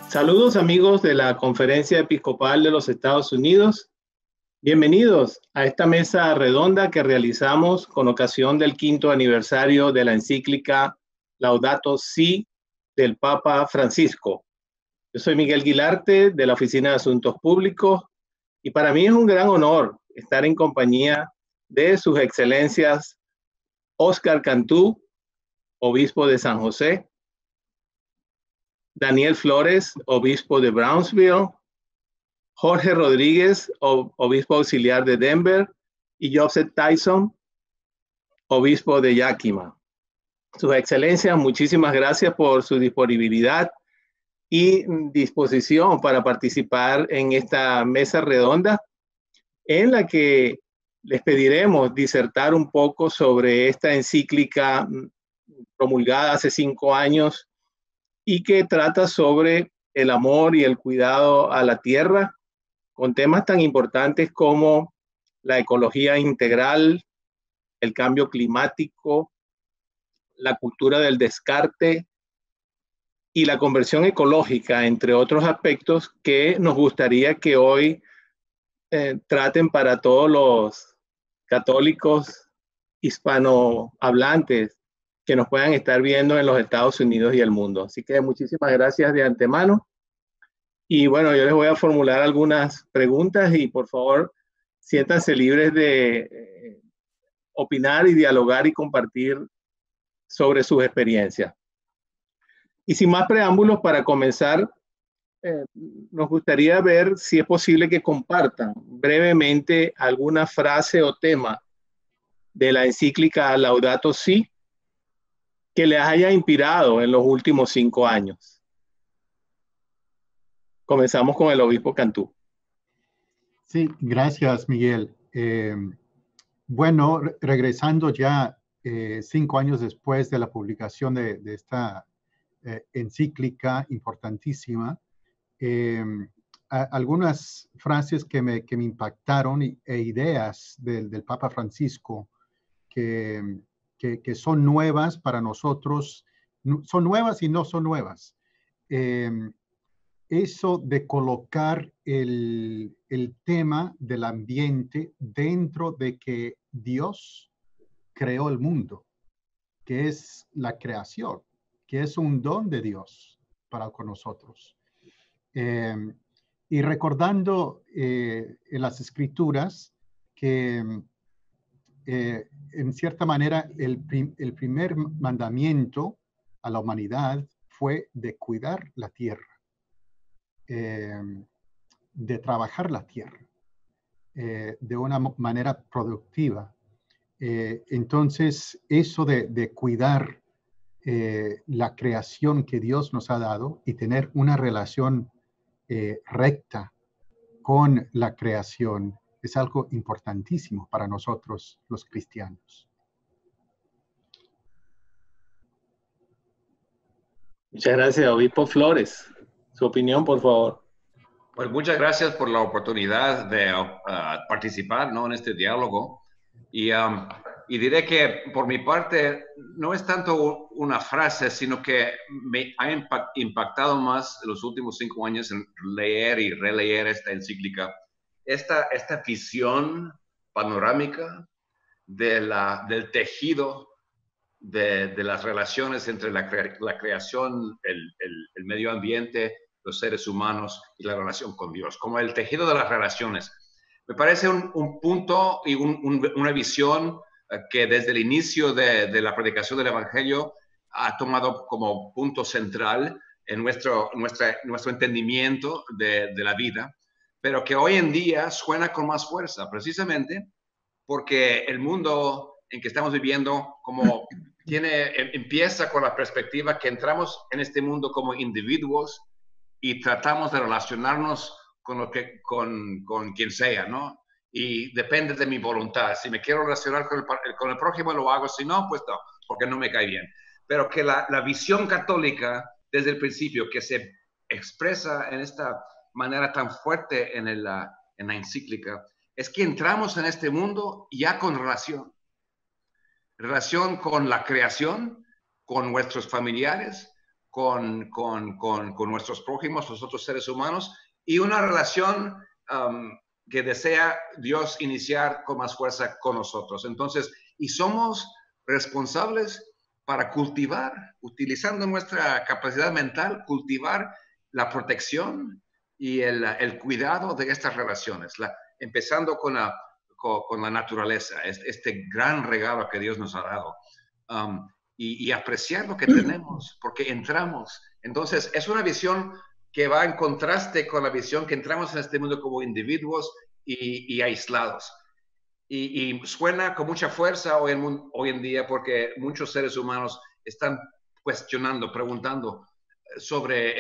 Saludos amigos de la Conferencia Episcopal de los Estados Unidos. Bienvenidos a esta mesa redonda que realizamos con ocasión del 5º aniversario de la encíclica Laudato Si del Papa Francisco. Yo soy Miguel Guilarte de la Oficina de Asuntos Públicos y para mí es un gran honor estar en compañía de sus excelencias Óscar Cantú, obispo de San José, Daniel Flores, obispo de Brownsville, Jorge Rodríguez, obispo auxiliar de Denver, y Joseph Tyson, obispo de Yakima. Sus excelencias, muchísimas gracias por su disponibilidad y disposición para participar en esta mesa redonda, en la que les pediremos disertar un poco sobre esta encíclica promulgada hace 5 años y que trata sobre el amor y el cuidado a la tierra, con temas tan importantes como la ecología integral, el cambio climático, la cultura del descarte y la conversión ecológica, entre otros aspectos que nos gustaría que hoy traten para todos los católicos hispanohablantes que nos puedan estar viendo en los Estados Unidos y el mundo. Así que muchísimas gracias de antemano. Y bueno, yo les voy a formular algunas preguntas y por favor siéntanse libres de opinar y dialogar y compartir sobre sus experiencias. Y sin más preámbulos, para comenzar, nos gustaría ver si es posible que compartan brevemente alguna frase o tema de la encíclica Laudato Si que les haya inspirado en los últimos 5 años. Comenzamos con el obispo Cantú. Sí, gracias, Miguel. Bueno, regresando ya 5 años después de la publicación de esta encíclica importantísima, algunas frases que me impactaron e ideas del Papa Francisco que son nuevas para nosotros, son nuevas y no son nuevas. Eso de colocar el tema del ambiente dentro de que Dios creó el mundo, que es la creación, que es un don de Dios para con nosotros. Y recordando en las Escrituras que en cierta manera el primer mandamiento a la humanidad fue de cuidar la tierra. De trabajar la tierra de una manera productiva. Entonces, eso de cuidar la creación que Dios nos ha dado y tener una relación recta con la creación es algo importantísimo para nosotros los cristianos. Muchas gracias, obispo Flores. Su opinión, por favor. Pues muchas gracias por la oportunidad de participar, ¿no?, en este diálogo. Y diré que por mi parte no es tanto una frase, sino que me ha impactado más en los últimos 5 años en leer y releer esta encíclica. Esta visión panorámica del tejido de las relaciones entre la creación, el medio ambiente, los seres humanos y la relación con Dios, como el tejido de las relaciones. Me parece un punto y una visión que desde el inicio de la predicación del Evangelio ha tomado como punto central en nuestro entendimiento de la vida, pero que hoy en día suena con más fuerza, precisamente porque el mundo en que estamos viviendo empieza con la perspectiva que entramos en este mundo como individuos y tratamos de relacionarnos con quien sea, ¿no? Y depende de mi voluntad. Si me quiero relacionar con el prójimo, lo hago. Si no, pues no, porque no me cae bien. Pero que la visión católica, desde el principio, que se expresa en esta manera tan fuerte en la encíclica, es que entramos en este mundo ya con relación con la creación, con nuestros familiares, con nuestros prójimos, los otros seres humanos, y una relación que desea Dios iniciar con más fuerza con nosotros. Entonces, y somos responsables para cultivar, utilizando nuestra capacidad mental, cultivar la protección y el cuidado de estas relaciones, empezando con la naturaleza, este gran regalo que Dios nos ha dado, y apreciar lo que tenemos, porque entramos. Entonces, es una visión que va en contraste con la visión que entramos en este mundo como individuos y aislados. Y suena con mucha fuerza hoy en día, porque muchos seres humanos están cuestionando, preguntando sobre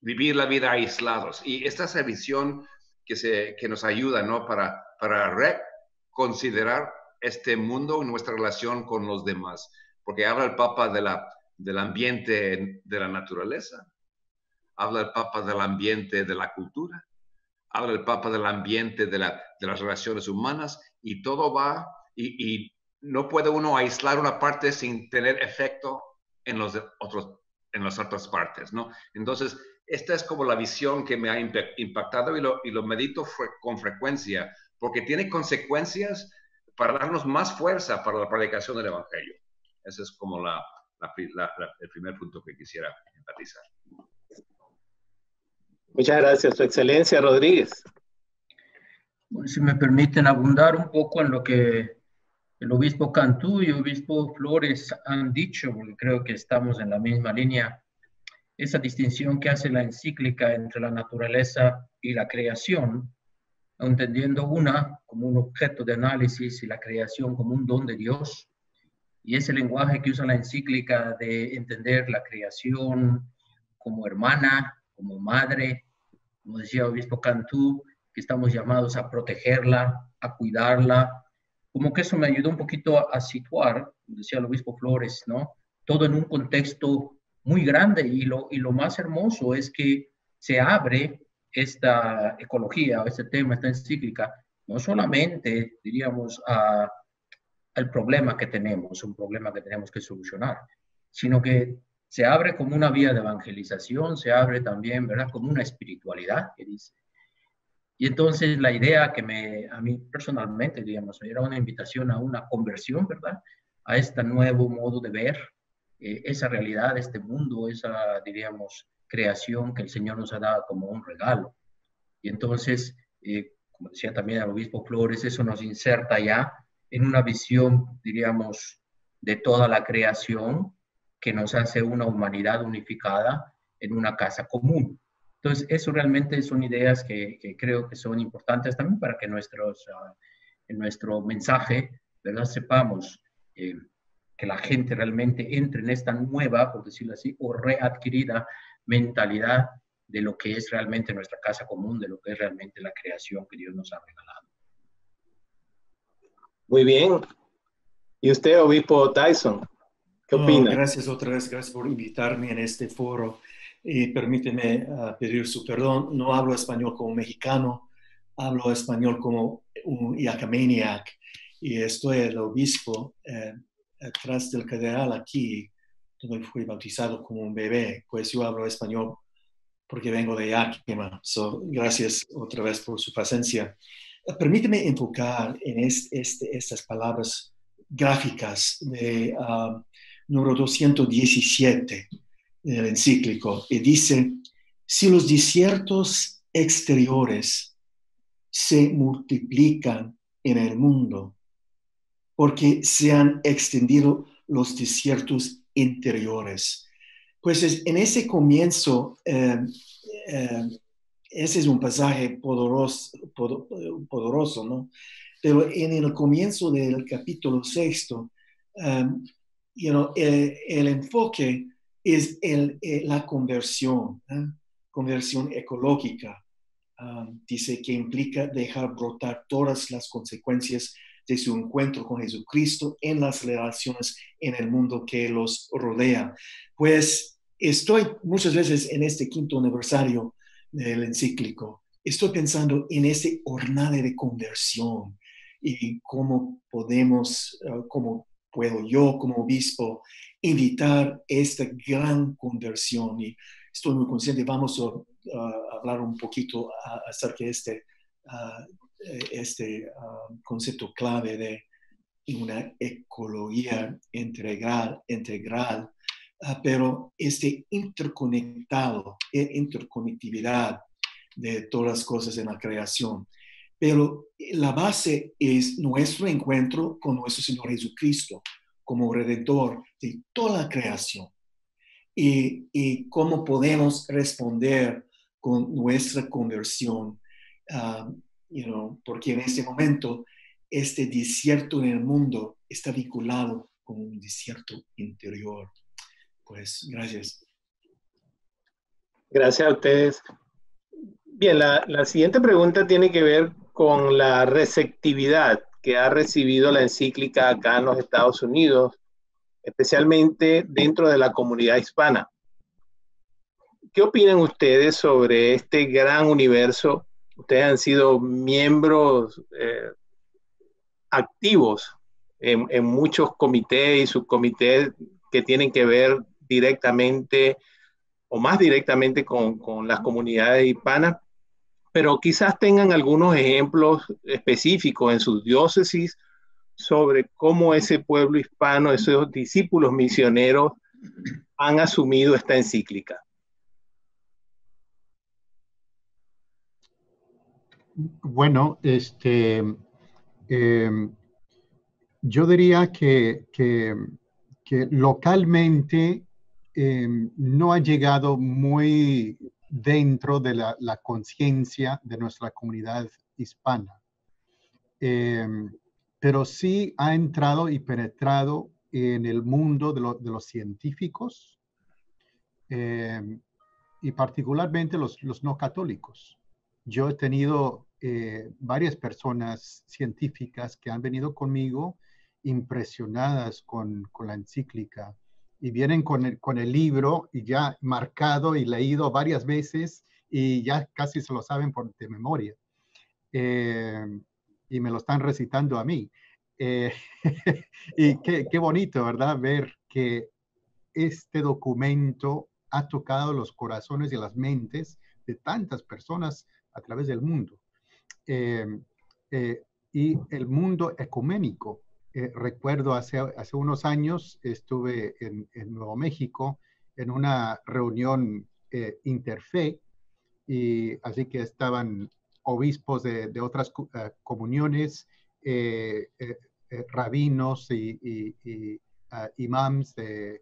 vivir la vida aislados. Y esta es la visión que nos ayuda, ¿no? Para reconsiderar este mundo y nuestra relación con los demás. Porque habla el Papa del ambiente de la naturaleza, habla el Papa del ambiente de la cultura, habla el Papa del ambiente de las relaciones humanas, y todo va, y no puede uno aislar una parte sin tener efecto en las otras partes, ¿no? Entonces, esta es como la visión que me ha impactado, y lo medito con frecuencia, porque tiene consecuencias para darnos más fuerza para la predicación del Evangelio. Ese es como el primer punto que quisiera enfatizar. Muchas gracias, Su Excelencia Rodríguez. Bueno, si me permiten abundar un poco en lo que el obispo Cantú y el obispo Flores han dicho, porque creo que estamos en la misma línea. Esa distinción que hace la encíclica entre la naturaleza y la creación, entendiendo una como un objeto de análisis y la creación como un don de Dios, y ese lenguaje que usa la encíclica de entender la creación como hermana, como madre, como decía el obispo Cantú, que estamos llamados a protegerla, a cuidarla. Como que eso me ayudó un poquito a situar, como decía el obispo Flores, ¿no? Todo en un contexto muy grande, y lo más hermoso es que se abre esta ecología, este tema, esta encíclica, no solamente, diríamos, al problema que tenemos, un problema que tenemos que solucionar, sino que se abre como una vía de evangelización, se abre también, ¿verdad?, como una espiritualidad, que dice. Y entonces la idea que a mí personalmente, digamos, era una invitación a una conversión, ¿verdad?, a este nuevo modo de ver esa realidad, este mundo, esa, diríamos, creación que el Señor nos ha dado como un regalo. Y entonces, como decía también el obispo Flores, eso nos inserta ya en una visión, diríamos, de toda la creación, que nos hace una humanidad unificada en una casa común. Entonces, eso realmente son ideas que creo que son importantes también para que en nuestro mensaje, ¿verdad?, sepamos que la gente realmente entre en esta nueva, por decirlo así, o readquirida mentalidad de lo que es realmente nuestra casa común, de lo que es realmente la creación que Dios nos ha regalado. Muy bien. ¿Y usted, obispo Tyson? ¿Qué opina? Gracias otra vez, gracias por invitarme en este foro. Y permíteme pedir su perdón. No hablo español como mexicano, hablo español como un Yacamaniac. Y estoy el obispo atrás del catedral aquí, donde fui bautizado como un bebé. Pues yo hablo español porque vengo de Yakima. Gracias otra vez por su paciencia. Permíteme enfocar en estas palabras gráficas de número 217 del encíclico, y dice: si los desiertos exteriores se multiplican en el mundo, porque se han extendido los desiertos interiores. Pues en ese comienzo, ese es un pasaje poderoso, ¿no? Pero en el comienzo del capítulo 6, el enfoque es la conversión, conversión ecológica. Dice que implica dejar brotar todas las consecuencias de su encuentro con Jesucristo en las relaciones en el mundo que los rodea. Pues estoy muchas veces en este 5º aniversario del encíclico, estoy pensando en ese jornada de conversión y cómo podemos, cómo puedo yo como obispo evitar esta gran conversión. Y estoy muy consciente, vamos a hablar un poquito acerca de este concepto clave de una ecología integral, pero interconectividad de todas las cosas en la creación. Pero la base es nuestro encuentro con nuestro Señor Jesucristo como Redentor de toda la creación. Y cómo podemos responder con nuestra conversión, porque en este momento este desierto en el mundo está vinculado con un desierto interior. Pues gracias. Gracias a ustedes. Bien, la siguiente pregunta tiene que ver con la receptividad que ha recibido la encíclica acá en los Estados Unidos, especialmente dentro de la comunidad hispana. ¿Qué opinan ustedes sobre este gran universo? Ustedes han sido miembros activos en muchos comités y subcomités que tienen que ver directamente o más directamente con las comunidades hispanas, pero quizás tengan algunos ejemplos específicos en sus diócesis sobre cómo ese pueblo hispano, esos discípulos misioneros han asumido esta encíclica. Bueno, yo diría que localmente no ha llegado muy dentro de la conciencia de nuestra comunidad hispana. Pero sí ha entrado y penetrado en el mundo de los científicos y particularmente los no católicos. Yo he tenido varias personas científicas que han venido conmigo impresionadas con la encíclica y vienen con el libro y ya marcado y leído varias veces y ya casi se lo saben de memoria. Y me lo están recitando a mí. Y qué bonito, ¿verdad? Ver que este documento ha tocado los corazones y las mentes de tantas personas a través del mundo. Y el mundo ecuménico. Recuerdo hace unos años estuve en Nuevo México en una reunión interfe, y así que estaban obispos de otras comuniones, rabinos y imams de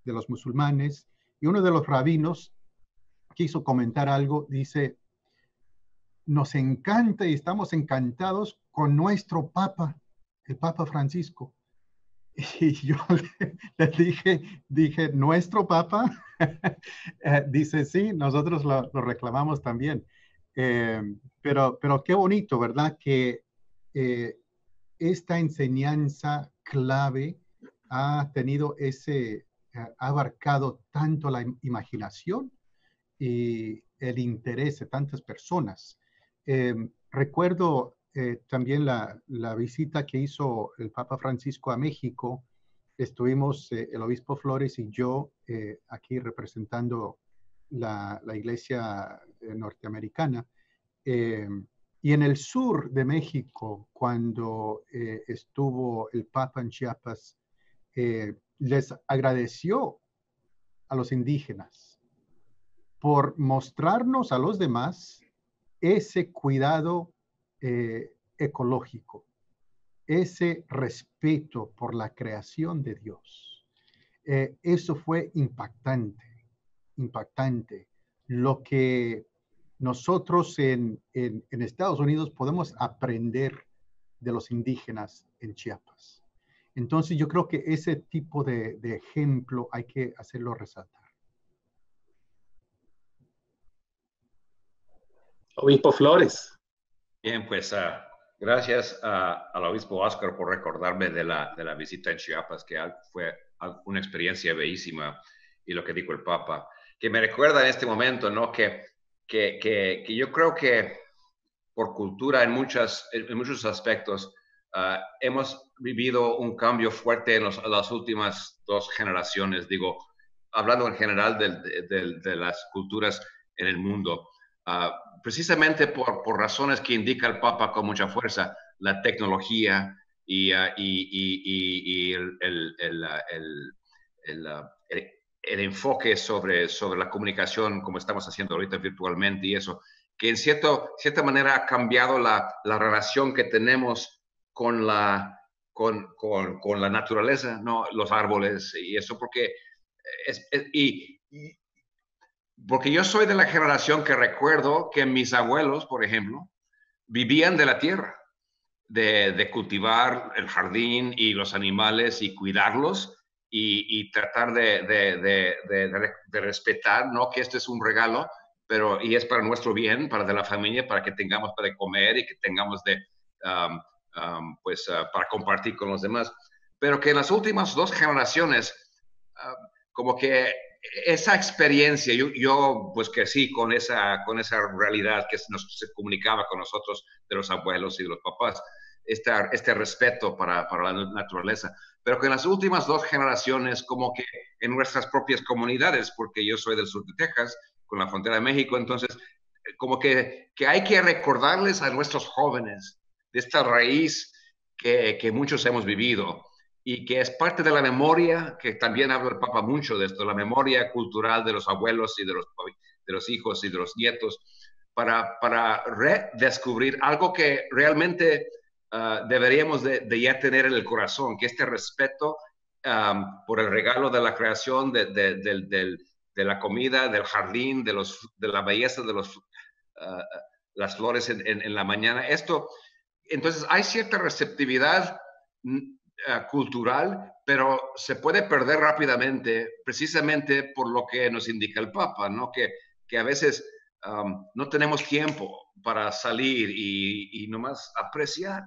los musulmanes, y uno de los rabinos quiso comentar algo. Dice: nos encanta y estamos encantados con nuestro Papa, el Papa Francisco. Y yo le dije, ¿nuestro Papa? Dice, sí, nosotros lo reclamamos también. Pero qué bonito, ¿verdad? Que esta enseñanza clave ha tenido ha abarcado tanto la imaginación y el interés de tantas personas. Recuerdo también la visita que hizo el Papa Francisco a México. Estuvimos el obispo Flores y yo aquí representando la iglesia norteamericana. Y en el sur de México, cuando estuvo el Papa en Chiapas, les agradeció a los indígenas por mostrarnos a los demás ese cuidado ecológico, ese respeto por la creación de Dios. Eso fue impactante. Lo que nosotros en Estados Unidos podemos aprender de los indígenas en Chiapas. Entonces yo creo que ese tipo de ejemplo hay que hacerlo resaltar. Obispo Flores. Bien, pues gracias al obispo Oscar por recordarme de la visita en Chiapas, que fue una experiencia bellísima, y lo que dijo el Papa. me recuerda en este momento, ¿no? Que yo creo que por cultura en muchos aspectos hemos vivido un cambio fuerte en las últimas 2 generaciones, digo, hablando en general de las culturas en el mundo. Precisamente por razones que indica el Papa con mucha fuerza, la tecnología y el enfoque sobre la comunicación, como estamos haciendo ahorita virtualmente y eso, que en cierta manera ha cambiado la relación que tenemos con la naturaleza, ¿no? Los árboles y eso, porque porque yo soy de la generación que recuerdo que mis abuelos, por ejemplo, vivían de la tierra, de cultivar el jardín y los animales y cuidarlos y tratar de respetar, ¿no? Que este es un regalo, y es para nuestro bien, para de la familia, para que tengamos para comer y que tengamos para compartir con los demás. Pero que en las últimas 2 generaciones, como que esa experiencia, yo pues crecí con esa realidad que se comunicaba con nosotros de los abuelos y de los papás, este respeto para la naturaleza, pero que en las últimas 2 generaciones, como que en nuestras propias comunidades, porque yo soy del sur de Texas, con la frontera de México, entonces como que hay que recordarles a nuestros jóvenes de esta raíz que muchos hemos vivido, y que es parte de la memoria, que también habla el Papa mucho de esto, la memoria cultural de los abuelos y de los hijos y de los nietos, para redescubrir algo que realmente deberíamos de ya tener en el corazón, que este respeto por el regalo de la creación, de la comida, del jardín, de la belleza de las flores en la mañana. Entonces hay cierta receptividad cultural, pero se puede perder rápidamente precisamente por lo que nos indica el Papa, ¿no? Que a veces no tenemos tiempo para salir y nomás apreciar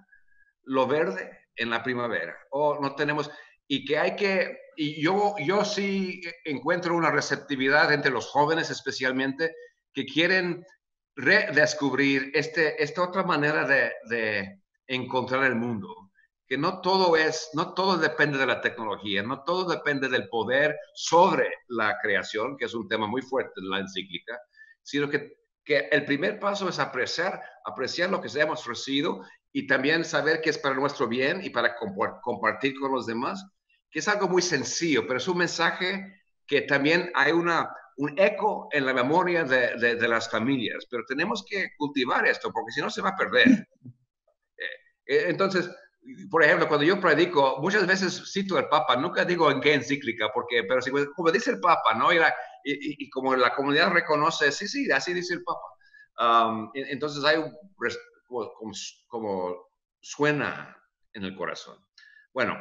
lo verde en la primavera, o no tenemos, y yo sí encuentro una receptividad entre los jóvenes especialmente, que quieren redescubrir esta otra manera de encontrar el mundo, que no todo depende de la tecnología, no todo depende del poder sobre la creación, que es un tema muy fuerte en la encíclica, sino que el primer paso es apreciar lo que hemos recibido y también saber que es para nuestro bien y para compartir con los demás, que es algo muy sencillo, pero es un mensaje que también hay un eco en la memoria de las familias, pero tenemos que cultivar esto, porque si no se va a perder. Entonces, por ejemplo, cuando yo predico, muchas veces cito al Papa, nunca digo en qué encíclica, pero como dice el Papa, ¿no? Y como la comunidad reconoce, sí, así dice el Papa. Entonces hay como suena en el corazón. Bueno,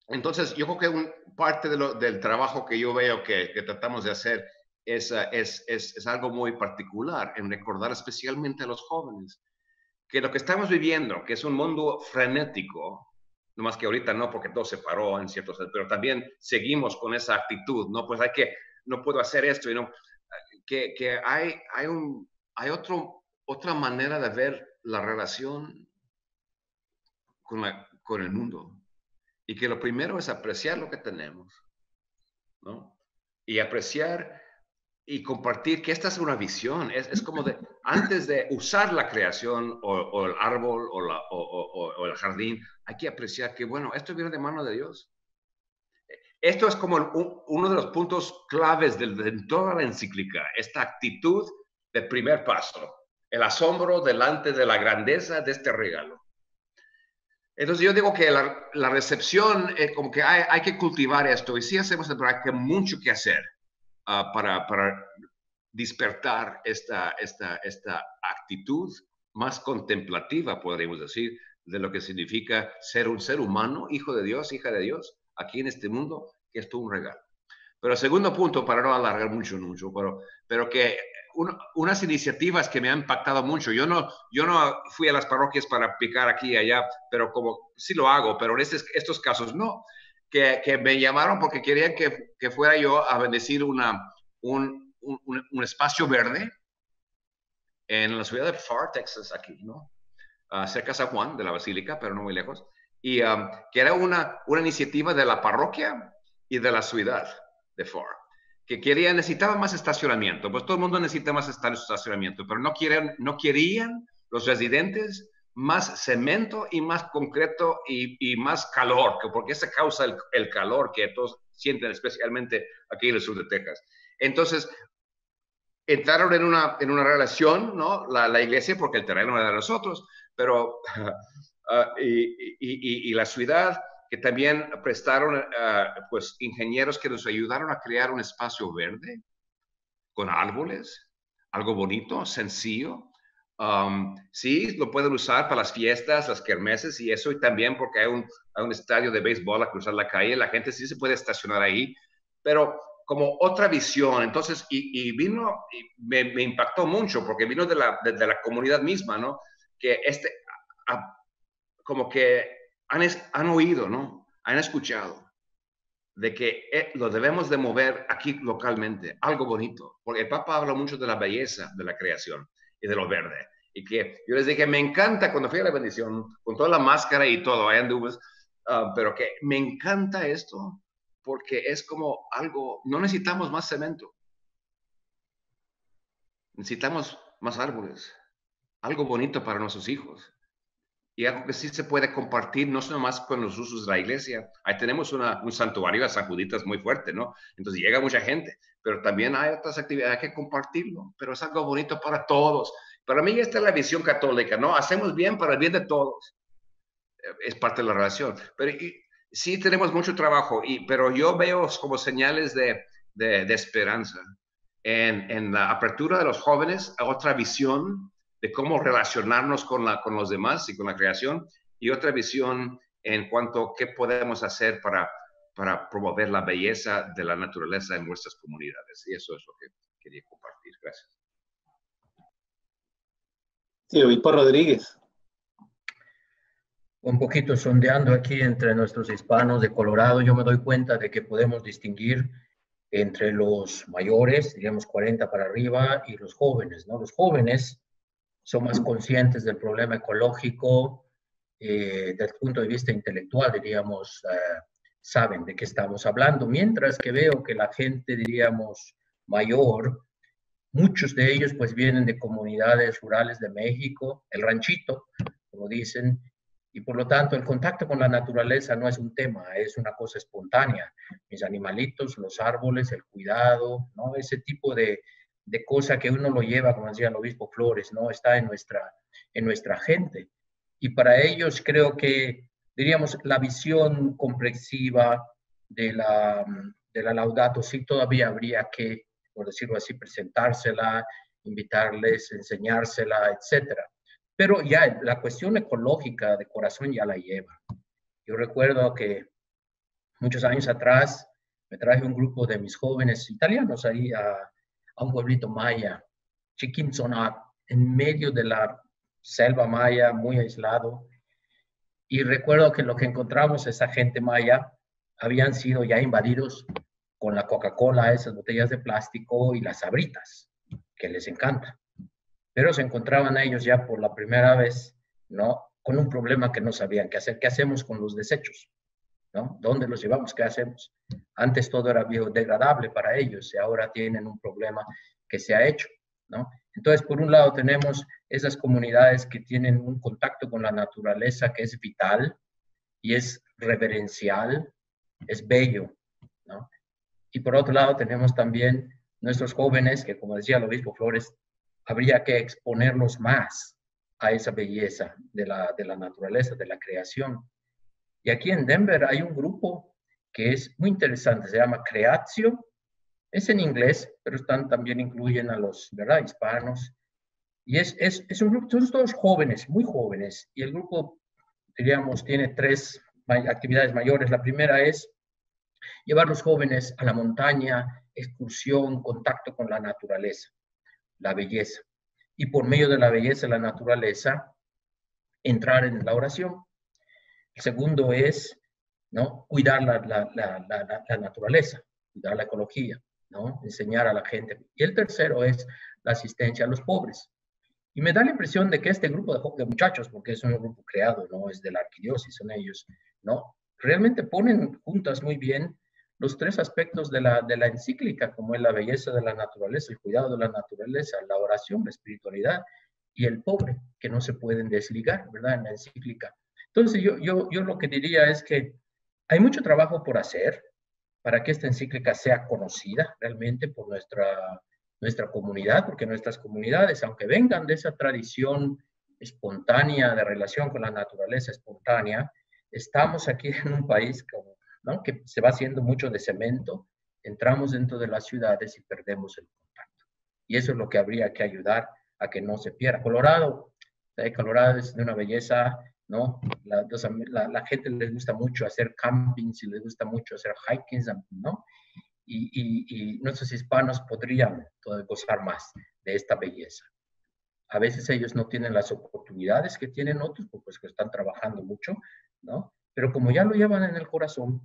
entonces yo creo que parte del trabajo que yo veo que tratamos de hacer es algo muy particular, en recordar especialmente a los jóvenes que lo que estamos viviendo, que es un mundo frenético, no más que ahorita no, porque todo se paró en ciertos, pero también seguimos con esa actitud, ¿no? Pues no puedo hacer esto, y no, que hay otra manera de ver la relación con el mundo, y que lo primero es apreciar lo que tenemos, ¿no? Y apreciar y compartir que esta es una visión, es como antes de usar la creación o el árbol o el jardín, hay que apreciar que, bueno, esto viene de mano de Dios. Esto es como uno de los puntos claves de toda la encíclica, esta actitud de primer paso, el asombro delante de la grandeza de este regalo. Entonces yo digo que la recepción, como que hay que cultivar esto, y sí hacemos, pero hay mucho que hacer. Para despertar esta actitud más contemplativa, podríamos decir, de lo que significa ser un ser humano, hijo de Dios, hija de Dios, aquí en este mundo, que es todo un regalo. Pero el segundo punto, para no alargar mucho, pero que unas iniciativas que me han impactado mucho, yo no fui a las parroquias para picar aquí y allá, pero como sí lo hago, pero en estos casos no, que me llamaron porque querían que fuera yo a bendecir un un espacio verde en la ciudad de Pharr, Texas, aquí, ¿no? Cerca de San Juan, de la Basílica, pero no muy lejos. Y que era una iniciativa de la parroquia y de la ciudad de Pharr, que necesitaba más estacionamiento. Pues todo el mundo necesita más estacionamiento, pero no querían los residentes más cemento y más concreto y más calor, porque eso causa el calor que todos sienten, especialmente aquí en el sur de Texas. Entonces, entraron en una relación, ¿no? La iglesia, porque el terreno era de nosotros, pero y la ciudad, que también prestaron pues ingenieros que nos ayudaron a crear un espacio verde con árboles, algo bonito, sencillo. Sí, lo pueden usar para las fiestas, las kermeses y eso, y también porque hay un estadio de béisbol a cruzar la calle, la gente sí se puede estacionar ahí, pero como otra visión. Entonces, y vino, y me impactó mucho porque vino de la comunidad misma, ¿no? Que como que han oído, ¿no? Han escuchado de que lo debemos de mover aquí localmente, algo bonito, porque el Papa habla mucho de la belleza de la creación y de lo verde, y que yo les dije, me encanta cuando fui a la bendición, con toda la máscara y todo, ahí anduvimos, pero que me encanta esto, porque es como algo, no necesitamos más cemento, necesitamos más árboles, algo bonito para nuestros hijos. Y algo que sí se puede compartir, no solo más con los usos de la iglesia. Ahí tenemos un santuario de San Juditas muy fuerte, ¿no? Entonces llega mucha gente, pero también hay otras actividades, hay que compartirlo, pero es algo bonito para todos. Para mí esta es la visión católica, ¿no? Hacemos bien para el bien de todos. Es parte de la relación. Pero sí tenemos mucho trabajo, pero yo veo como señales de esperanza. En la apertura de los jóvenes, otra visión de cómo relacionarnos con los demás y con la creación, y otra visión en cuanto a qué podemos hacer para promover la belleza de la naturaleza en nuestras comunidades. Y eso es lo que quería compartir. Gracias. Sí, Obispo Rodríguez. Un poquito sondeando aquí entre nuestros hispanos de Colorado, yo me doy cuenta de que podemos distinguir entre los mayores, digamos 40 para arriba, y los jóvenes, ¿no? Los jóvenes son más conscientes del problema ecológico, desde el punto de vista intelectual, diríamos, saben de qué estamos hablando, mientras que veo que la gente, diríamos, mayor, muchos de ellos pues vienen de comunidades rurales de México, el ranchito, como dicen, y por lo tanto el contacto con la naturaleza no es un tema, es una cosa espontánea. Mis animalitos, los árboles, el cuidado, ¿no? Ese tipo de cosa que uno lo lleva, como decía el obispo Flores, ¿no? Está en nuestra gente. Y para ellos creo que, diríamos, la visión comprensiva de la Laudato Si todavía habría que, por decirlo así, presentársela, invitarles, enseñársela, etcétera. Pero ya la cuestión ecológica de corazón ya la lleva. Yo recuerdo que muchos años atrás me traje un grupo de mis jóvenes italianos ahí a un pueblito maya, Chiquinzonat, en medio de la selva maya, muy aislado. Y recuerdo que lo que encontramos, esa gente maya, habían sido ya invadidos con la Coca-Cola, esas botellas de plástico y las sabritas, que les encanta. Pero se encontraban a ellos ya por la primera vez, ¿no? Con un problema que no sabían qué hacer. ¿Qué hacemos con los desechos? ¿No? ¿Dónde los llevamos? ¿Qué hacemos? Antes todo era biodegradable para ellos y ahora tienen un problema que se ha hecho, ¿no? Entonces, por un lado tenemos esas comunidades que tienen un contacto con la naturaleza que es vital y es reverencial, es bello, ¿no? Y por otro lado tenemos también nuestros jóvenes que, como decía el obispo Flores, habría que exponerlos más a esa belleza de la naturaleza, de la creación. Y aquí en Denver hay un grupo que es muy interesante, se llama Creatio, es en inglés, pero también incluyen a los, ¿verdad?, hispanos. Y es un grupo, son todos jóvenes, muy jóvenes, y el grupo, diríamos, tiene 3 actividades mayores. La primera es llevar a los jóvenes a la montaña, excursión, contacto con la naturaleza, la belleza. Y por medio de la belleza de la naturaleza, entrar en la oración. El segundo es, ¿no?, cuidar la naturaleza, cuidar la ecología. ¿no? Enseñar a la gente. Y el tercero es la asistencia a los pobres. Y me da la impresión de que este grupo de muchachos, porque es un grupo creado, no es de la arquidiócesis, son ellos, ¿no? Realmente ponen juntas muy bien los tres aspectos de la encíclica, como es la belleza de la naturaleza, el cuidado de la naturaleza, la oración, la espiritualidad y el pobre, que no se pueden desligar, ¿verdad? En la encíclica. Entonces, yo lo que diría es que hay mucho trabajo por hacer para que esta encíclica sea conocida realmente por nuestra comunidad, porque nuestras comunidades, aunque vengan de esa tradición espontánea de relación con la naturaleza espontánea, estamos aquí en un país como, ¿no? que se va haciendo mucho de cemento, entramos dentro de las ciudades y perdemos el contacto. Y eso es lo que habría que ayudar a que no se pierda. Colorado es de una belleza, ¿no? La gente les gusta mucho hacer campings y les gusta mucho hacer hikings, ¿no? Y nuestros hispanos podrían gozar más de esta belleza. A veces ellos no tienen las oportunidades que tienen otros, pues que están trabajando mucho, ¿no? Pero como ya lo llevan en el corazón,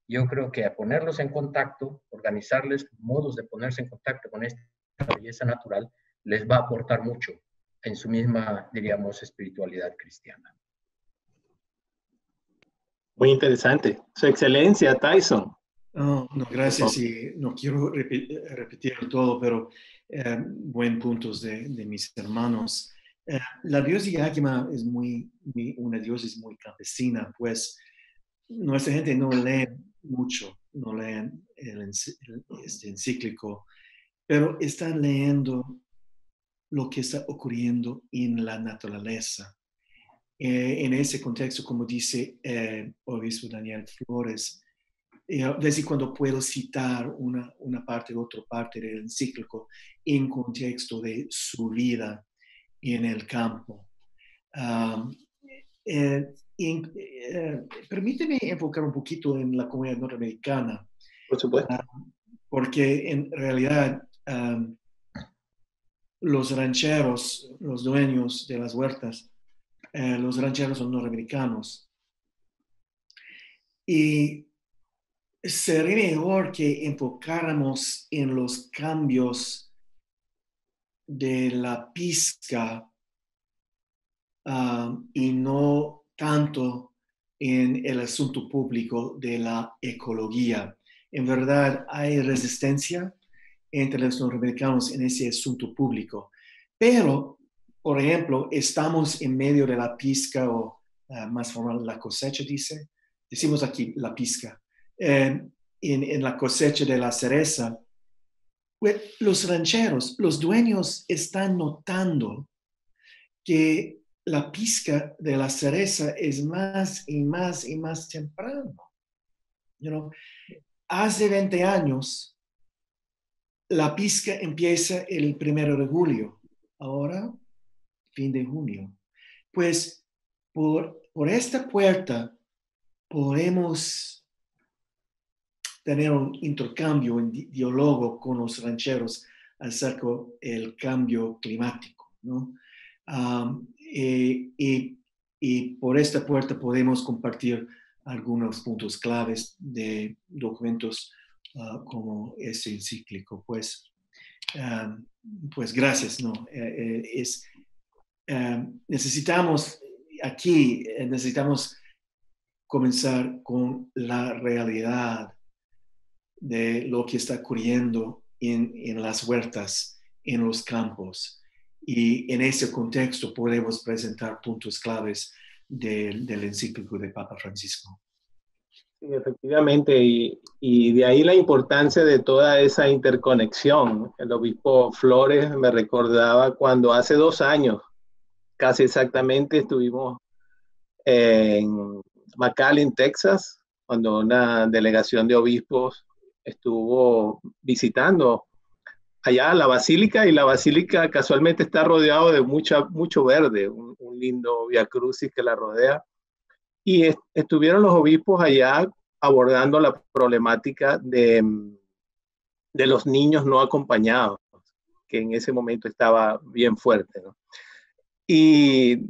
yo creo que a ponerlos en contacto, organizarles modos de ponerse en contacto con esta belleza natural, les va a aportar mucho en su misma, diríamos, espiritualidad cristiana. Muy interesante. Su excelencia, Tyson. No, gracias. Y no quiero repetir todo, pero buen puntos de mis hermanos. La diosa Yakima es una diosa muy campesina, pues nuestra gente no lee mucho, no leen este encíclico, pero están leyendo lo que está ocurriendo en la naturaleza. En ese contexto, como dice obispo Daniel Flores, a veces cuando puedo citar una parte u otra parte del encíclico en contexto de su vida en el campo. Permíteme enfocar un poquito en la comunidad norteamericana. Por supuesto. Porque en realidad los rancheros, los dueños de las huertas, los rancheros son norteamericanos. Y sería mejor que enfocáramos en los cambios de la pizca y no tanto en el asunto público de la ecología. En verdad, hay resistencia entre los norteamericanos en ese asunto público. Pero, por ejemplo, estamos en medio de la pizca o más formal la cosecha, decimos aquí la pizca. En la cosecha de la cereza, pues, los rancheros, los dueños están notando que la pizca de la cereza es más y más y más temprano. Hace 20 años, la pizca empieza el 1 de julio, ahora fin de junio. Pues por esta puerta podemos tener un intercambio, un diálogo con los rancheros acerca del cambio climático, ¿no? Y por esta puerta podemos compartir algunos puntos claves de documentos como ese encíclico. Pues gracias, ¿no? Necesitamos comenzar con la realidad de lo que está ocurriendo en las huertas, en los campos. Y en ese contexto podemos presentar puntos claves del encíclico de Papa Francisco. Sí, efectivamente, y de ahí la importancia de toda esa interconexión. El obispo Flores me recordaba cuando hace 2 años, casi exactamente, estuvimos en McAllen, Texas, cuando una delegación de obispos estuvo visitando allá la basílica, y la basílica casualmente está rodeado de mucho verde, un lindo Via Crucis que la rodea, y estuvieron los obispos allá abordando la problemática de los niños no acompañados, que en ese momento estaba bien fuerte, ¿no? Y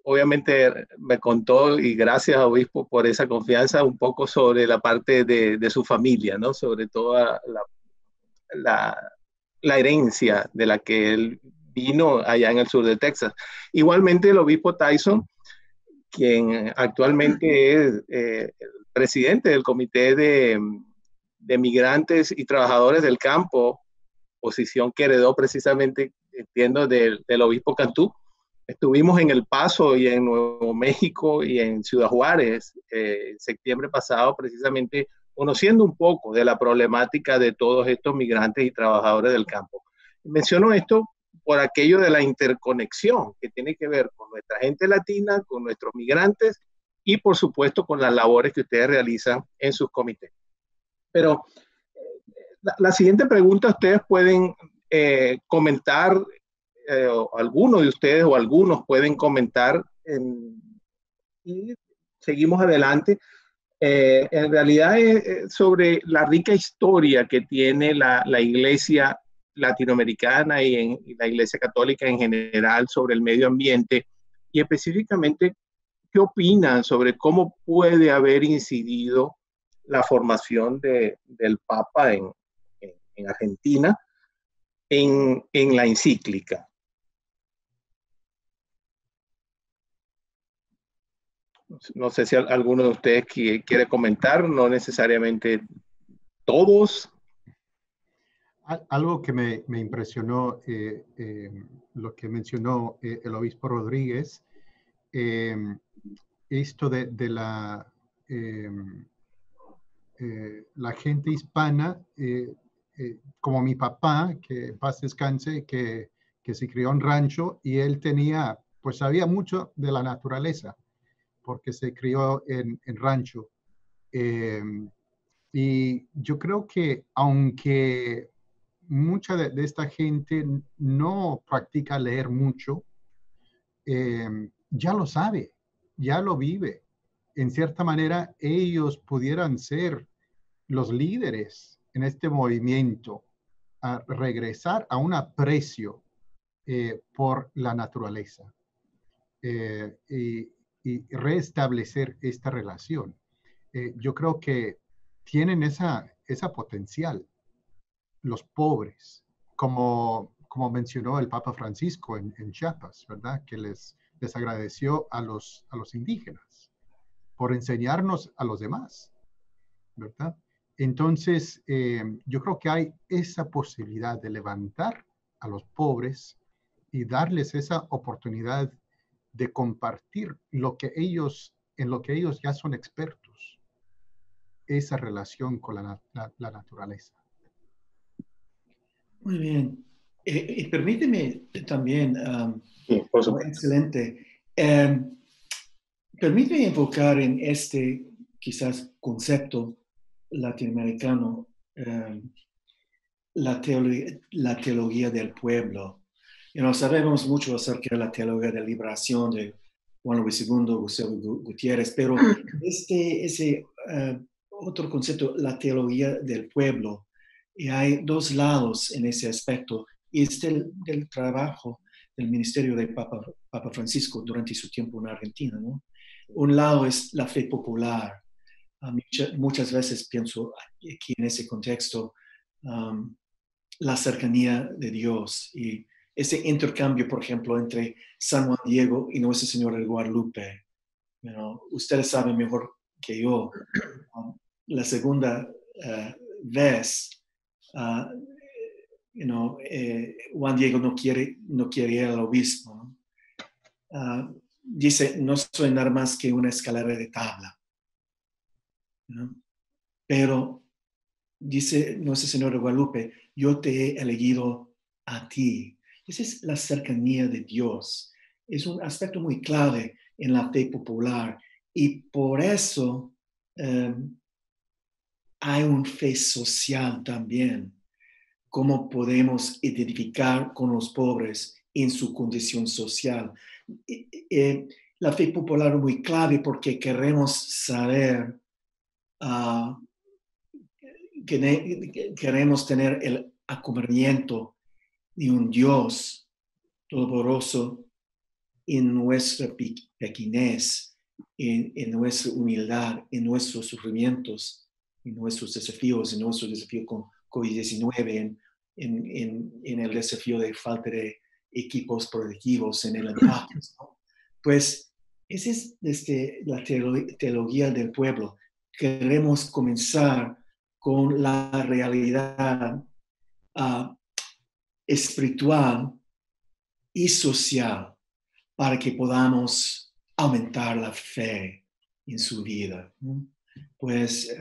obviamente me contó, y gracias obispo por esa confianza, un poco sobre la parte de su familia, ¿no? Sobre toda la herencia de la que él vino allá en el sur de Texas. Igualmente el obispo Tyson, quien actualmente es el presidente del Comité de Migrantes y Trabajadores del Campo, posición que heredó precisamente, entiendo, del obispo Cantú. Estuvimos en El Paso y en Nuevo México y en Ciudad Juárez en septiembre pasado, precisamente conociendo un poco de la problemática de todos estos migrantes y trabajadores del campo. Menciono esto por aquello de la interconexión que tiene que ver con nuestra gente latina, con nuestros migrantes y por supuesto con las labores que ustedes realizan en sus comités. Pero la siguiente pregunta ustedes pueden comentar, algunos de ustedes o algunos pueden comentar y seguimos adelante. En realidad es sobre la rica historia que tiene la iglesia latinoamericana y la iglesia católica en general sobre el medio ambiente y específicamente qué opinan sobre cómo puede haber incidido la formación del Papa en Argentina en la encíclica. No sé si alguno de ustedes quiere comentar, no necesariamente todos. Algo que me impresionó, lo que mencionó el obispo Rodríguez, esto de la gente hispana, como mi papá, que en paz descanse, que se crió en rancho y él tenía, pues sabía mucho de la naturaleza, porque se crió en rancho. Y yo creo que aunque mucha de esta gente no practica leer mucho, ya lo sabe, ya lo vive. En cierta manera, ellos pudieran ser los líderes en este movimiento a regresar a un aprecio por la naturaleza y restablecer esta relación. Yo creo que tienen esa potencial los pobres, como mencionó el Papa Francisco en Chiapas, ¿verdad? Que les agradeció a los indígenas por enseñarnos a los demás, ¿verdad? Entonces, yo creo que hay esa posibilidad de levantar a los pobres y darles esa oportunidad de compartir en lo que ellos ya son expertos, esa relación con la naturaleza. Muy bien. Y permíteme también, Sí, por supuesto. excelente, permíteme enfocar en este quizás concepto latinoamericano, la teología del pueblo. Sabemos mucho acerca de la teología de liberación de Juan Luis II, Gustavo Gutiérrez, pero ese otro concepto, la teología del pueblo, y hay dos lados en ese aspecto, y es del trabajo del ministerio de Papa Francisco durante su tiempo en Argentina, ¿no? Un lado es la fe popular. Muchas veces pienso aquí en ese contexto, la cercanía de Dios y ese intercambio, por ejemplo, entre San Juan Diego y Nuestra Señora de Guadalupe. Ustedes saben mejor que yo. La segunda vez, Juan Diego no quiere ir al obispo, ¿no? Dice, no soy nada más que una escalera de tabla, ¿no? Pero dice Nuestra Señora de Guadalupe, yo te he elegido a ti. Esa es la cercanía de Dios. Es un aspecto muy clave en la fe popular y por eso hay una fe social también. Cómo podemos identificar con los pobres en su condición social. La fe popular es muy clave porque queremos saber, queremos tener el acogimiento de un Dios todopoderoso en nuestra pequeñez, en nuestra humildad, en nuestros sufrimientos, en nuestros desafíos con COVID-19, en el desafío de falta de equipos productivos en el empaque, ¿no? Pues esa es la teología del pueblo. Queremos comenzar con la realidad espiritual y social para que podamos aumentar la fe en su vida, ¿no? Pues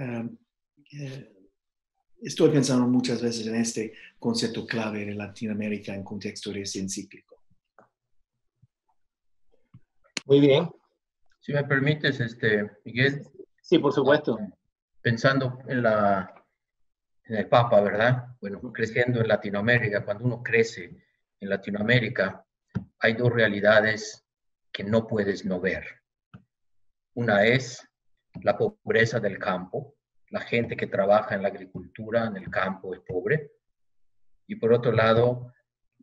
estoy pensando muchas veces en este concepto clave de Latinoamérica en contexto de ese encíclico. Muy bien. Si me permites, Miguel. Sí, por supuesto. Pensando en el Papa, ¿verdad? Bueno, creciendo en Latinoamérica, cuando uno crece en Latinoamérica, hay dos realidades que no puedes no ver. Una es la pobreza del campo. La gente que trabaja en la agricultura, en el campo, es pobre. Y por otro lado,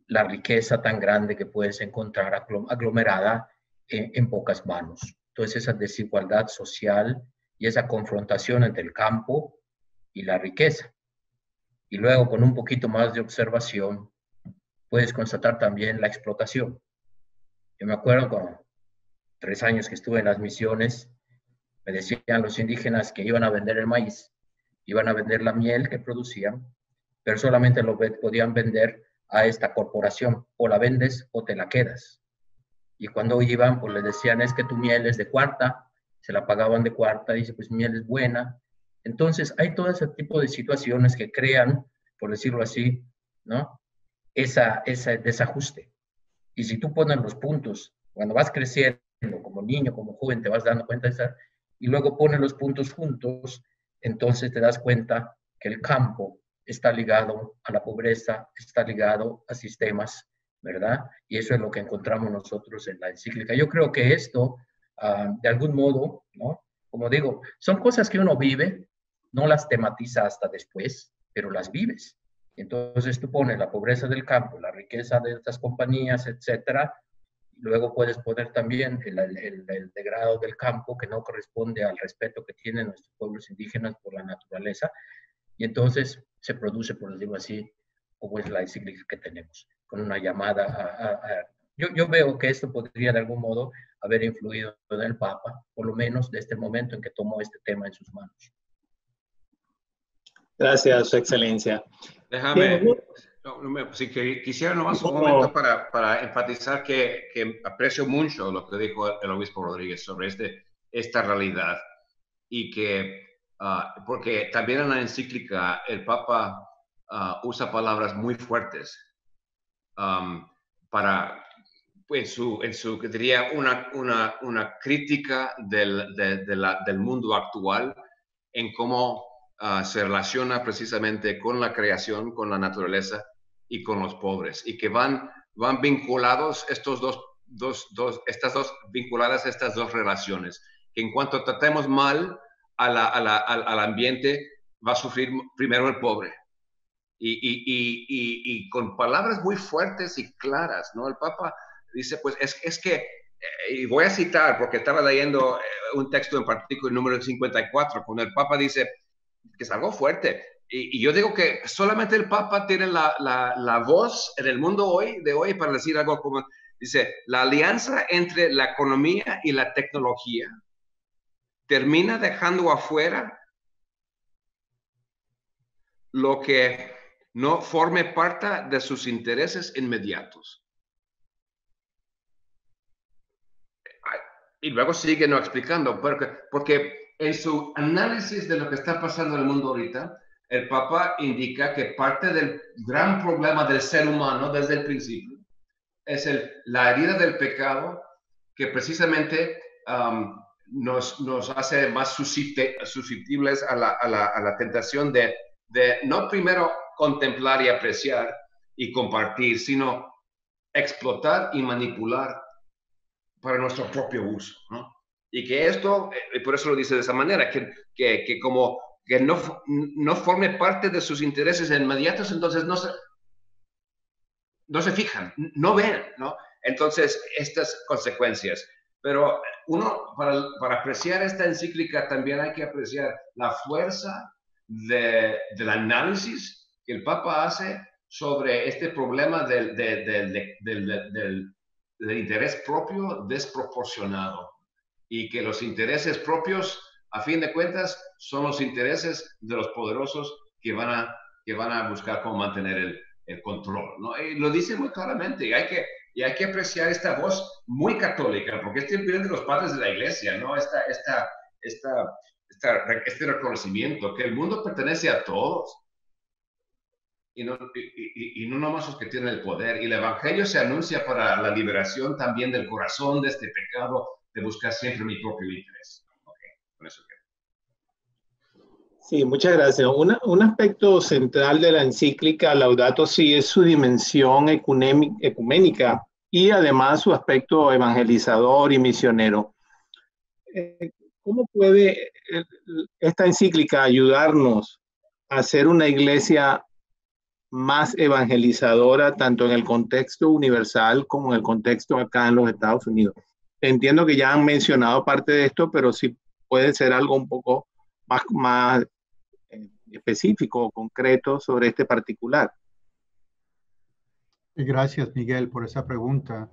la riqueza tan grande que puedes encontrar aglomerada en pocas manos. Entonces, esa desigualdad social y esa confrontación entre el campo y la riqueza. Y luego, con un poquito más de observación, puedes constatar también la explotación. Yo me acuerdo con 3 años que estuve en las misiones, me decían los indígenas que iban a vender el maíz, iban a vender la miel que producían, pero solamente lo podían vender a esta corporación, o la vendes o te la quedas. Y cuando iban, pues les decían, es que tu miel es de cuarta, se la pagaban de cuarta, dice, pues miel es buena. Entonces, hay todo ese tipo de situaciones que crean, por decirlo así, ¿no? Ese desajuste. Y si tú pones los puntos, cuando vas creciendo, como niño, como joven, te vas dando cuenta de eso, y luego pones los puntos juntos, entonces te das cuenta que el campo está ligado a la pobreza, está ligado a sistemas, ¿verdad? Y eso es lo que encontramos nosotros en la encíclica. Yo creo que esto, de algún modo, ¿no? Como digo, son cosas que uno vive, no las tematiza hasta después, pero las vives. Entonces tú pones la pobreza del campo, la riqueza de estas compañías, etcétera. Luego puedes poner también el degrado del campo, que no corresponde al respeto que tienen nuestros pueblos indígenas por la naturaleza. Y entonces se produce, por decirlo así, como es la encíclica que tenemos, con una llamada yo veo que esto podría de algún modo haber influido en el Papa, por lo menos desde el momento en que tomó este tema en sus manos. Gracias, Su Excelencia. Déjame, si quisiera nomás un momento para enfatizar que aprecio mucho lo que dijo el obispo Rodríguez sobre esta realidad y que, porque también en la encíclica el Papa usa palabras muy fuertes para, pues, que diría una crítica del mundo actual en cómo se relaciona precisamente con la creación, con la naturaleza y con los pobres, y que van vinculados estas dos relaciones, que en cuanto tratemos mal al ambiente, va a sufrir primero el pobre. Y con palabras muy fuertes y claras, ¿no? El Papa dice, pues es que, y voy a citar porque estaba leyendo un texto en particular, el número 54, cuando el Papa dice, que es algo fuerte. Y yo digo que solamente el Papa tiene la voz en el mundo de hoy para decir algo como, dice, la alianza entre la economía y la tecnología termina dejando afuera lo que no forme parte de sus intereses inmediatos. Y luego sigue no explicando, porque en su análisis de lo que está pasando en el mundo ahorita, el Papa indica que parte del gran problema del ser humano desde el principio es la herida del pecado que precisamente nos hace más susceptibles a la tentación de no primero contemplar y apreciar y compartir, sino explotar y manipular para nuestro propio uso, ¿no? Y que esto, por eso lo dice de esa manera, que como que no forme parte de sus intereses inmediatos, entonces no se fijan, no ven, ¿no? Entonces, estas consecuencias. Pero uno, para apreciar esta encíclica, también hay que apreciar la fuerza del análisis que el Papa hace sobre este problema del interés propio desproporcionado, y que los intereses propios, a fin de cuentas, son los intereses de los poderosos que van a buscar cómo mantener el control, ¿no? Y lo dice muy claramente, y hay que apreciar esta voz muy católica, porque este viene de los padres de la Iglesia, ¿no? Este reconocimiento que el mundo pertenece a todos, y no nomás los que tienen el poder. Y el Evangelio se anuncia para la liberación también del corazón de este pecado de buscar siempre mi propio interés. Okay, con eso quedo. Sí, muchas gracias. Un aspecto central de la encíclica Laudato Si es su dimensión ecuménica y además su aspecto evangelizador y misionero. ¿Cómo puede esta encíclica ayudarnos a ser una iglesia más evangelizadora, tanto en el contexto universal como en el contexto acá en los Estados Unidos? Entiendo que ya han mencionado parte de esto, pero sí puede ser algo un poco más específico o concreto sobre este particular. Gracias, Miguel, por esa pregunta.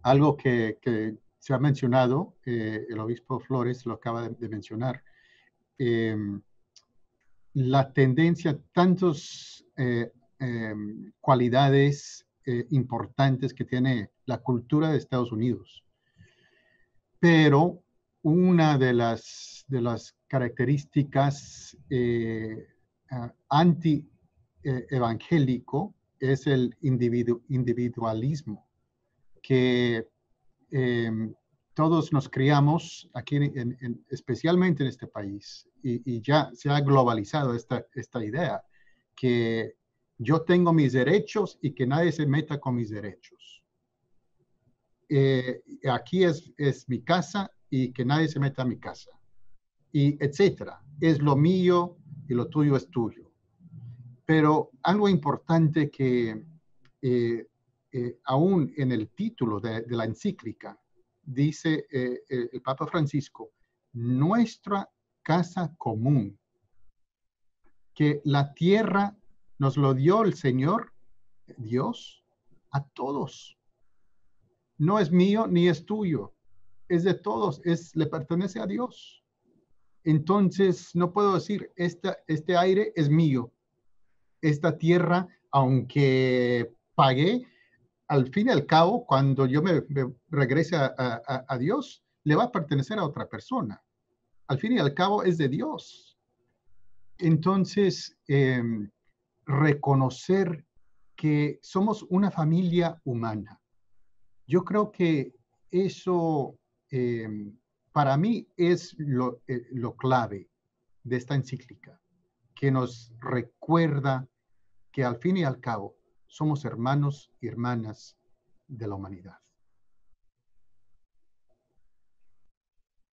Algo que se ha mencionado, el obispo Flores lo acaba de mencionar, la tendencia, tantas cualidades importantes que tiene la cultura de Estados Unidos, pero una de las características anti-evangélico es el individualismo, que todos nos criamos aquí, especialmente en este país, y ya se ha globalizado esta idea, que yo tengo mis derechos y que nadie se meta con mis derechos. Aquí es mi casa y que nadie se meta a mi casa, y etcétera. Es lo mío y lo tuyo es tuyo. Pero algo importante que aún en el título de la encíclica dice el Papa Francisco, nuestra casa común, que la tierra nos lo dio el Señor, Dios, a todos. No es mío ni es tuyo, es de todos, le pertenece a Dios. Entonces no puedo decir, este aire es mío, esta tierra, aunque pagué, al fin y al cabo, cuando yo me regrese a Dios, le va a pertenecer a otra persona. Al fin y al cabo es de Dios. Entonces, reconocer que somos una familia humana. Yo creo que eso para mí es lo clave de esta encíclica, que nos recuerda que al fin y al cabo somos hermanos y hermanas de la humanidad.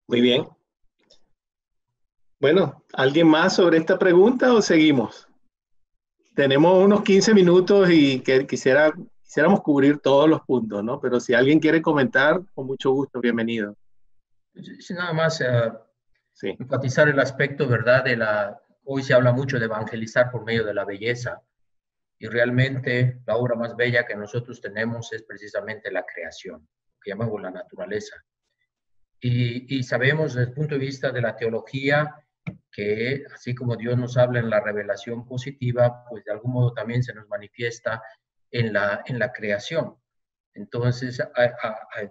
Muy bien. Bueno, ¿alguien más sobre esta pregunta o seguimos? Tenemos unos 15 minutos y que quisiéramos cubrir todos los puntos, ¿no? Pero si alguien quiere comentar, con mucho gusto, bienvenido. Sí, nada más enfatizar el aspecto, ¿verdad? Hoy se habla mucho de evangelizar por medio de la belleza, y realmente la obra más bella que nosotros tenemos es precisamente la creación, que llamamos la naturaleza. Y sabemos desde el punto de vista de la teología que así como Dios nos habla en la revelación positiva, pues de algún modo también se nos manifiesta en la creación. Entonces,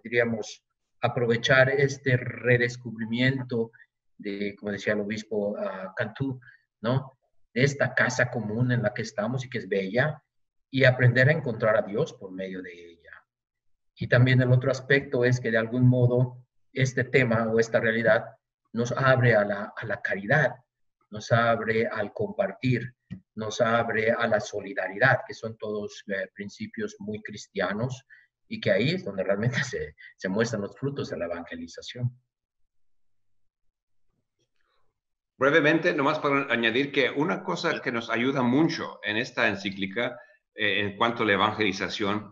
diríamos, aprovechar este redescubrimiento de, como decía el obispo Cantú, ¿no? De esta casa común en la que estamos y que es bella, y aprender a encontrar a Dios por medio de ella. Y también el otro aspecto es que de algún modo este tema o esta realidad nos abre a la caridad, nos abre al compartir, nos abre a la solidaridad, que son todos principios muy cristianos, y que ahí es donde realmente se muestran los frutos de la evangelización. Brevemente, nomás para añadir que una cosa que nos ayuda mucho en esta encíclica, en cuanto a la evangelización,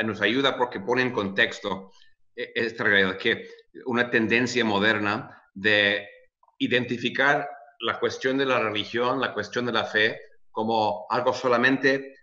nos ayuda porque pone en contexto esta realidad, que una tendencia moderna de identificar la cuestión de la religión, la cuestión de la fe, como algo solamente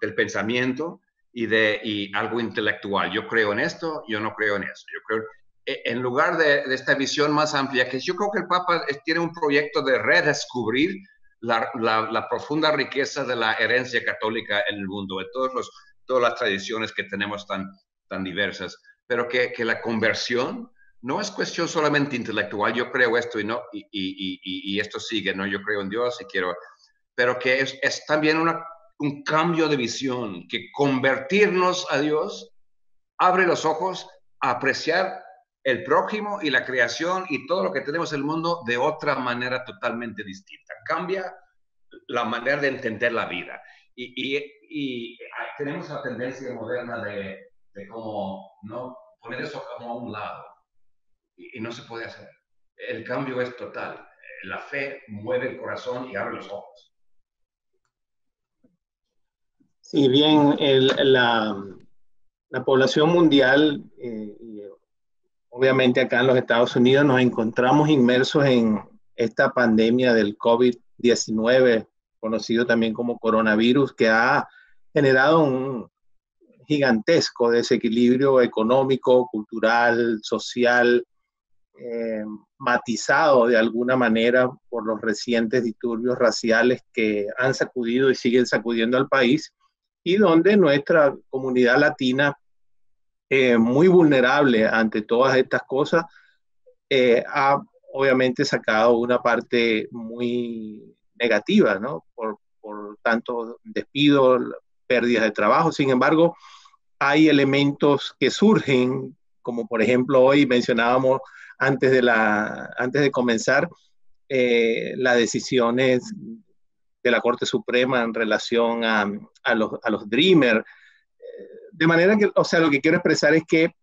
del pensamiento y algo intelectual. Yo creo en esto, yo no creo en eso. Yo creo, en lugar de esta visión más amplia, que yo creo que el Papa tiene un proyecto de redescubrir la profunda riqueza de la herencia católica en el mundo, de todas las tradiciones que tenemos tan diversas, pero que la conversión no es cuestión solamente intelectual, yo creo esto y esto sigue, ¿no? Yo creo en Dios y quiero, pero que es también un cambio de visión, que convertirnos a Dios abre los ojos a apreciar el prójimo y la creación y todo lo que tenemos en el mundo de otra manera totalmente distinta. Cambia la manera de entender la vida. Y tenemos la tendencia moderna de como no poner eso como a un lado. Y no se puede hacer. El cambio es total. La fe mueve el corazón y abre los ojos. Si bien la población mundial, obviamente acá en los Estados Unidos, nos encontramos inmersos en esta pandemia del COVID-19, conocido también como coronavirus, que ha generado un gigantesco desequilibrio económico, cultural, social, matizado de alguna manera por los recientes disturbios raciales que han sacudido y siguen sacudiendo al país, y donde nuestra comunidad latina, muy vulnerable ante todas estas cosas, ha obviamente sacado una parte muy negativa, ¿no? Por tanto despidos, pérdidas de trabajo. Sin embargo, hay elementos que surgen, como por ejemplo hoy mencionábamos antes de comenzar, las decisiones de la Corte Suprema en relación a los Dreamers. De manera que, o sea, lo que quiero expresar es que